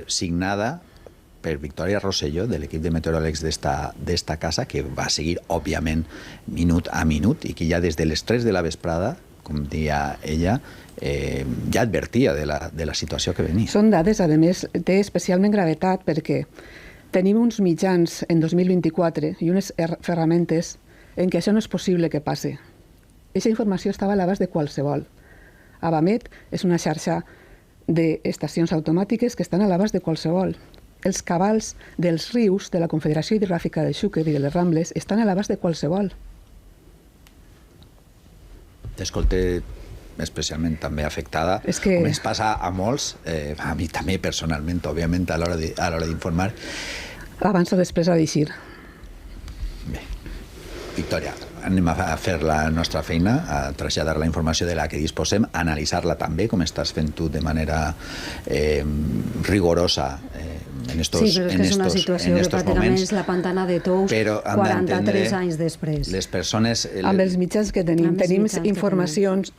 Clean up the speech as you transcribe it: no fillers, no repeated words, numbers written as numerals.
signada per Victòria Rosselló, de l'equip de meteoròlegs d'esta casa, que va seguir, òbviament, minut a minut, i que ja des de les 3 de la vesprada, com deia ella, ja advertia de la situació que venia. Són dades, a més, té especialment gravetat perquè tenim uns mitjans en 2024 i unes ferramentes en què això no és possible que passi. Aquesta informació estava a l'abast de qualsevol. Avamet és una xarxa d'estacions automàtiques que estan a l'abast de qualsevol. Els cabals dels rius de la Confederació Hidrogràfica de Xúquer i de les Rambles estan a l'abast de qualsevol. T'escolté especialment també afectada, com ens passa a molts, a mi també personalment, òbviament, a l'hora d'informar. Abans o després ha d'eixir. Bé, Victòria, anem a fer la nostra feina, a traslladar la informació de la que disposem, a analitzar-la també, com estàs fent tu de manera rigorosa en estos moments. Sí, però és que és una situació que pràcticament és la pantana de Tous 43 anys després. Les persones... Amb els mitjans que tenim informacions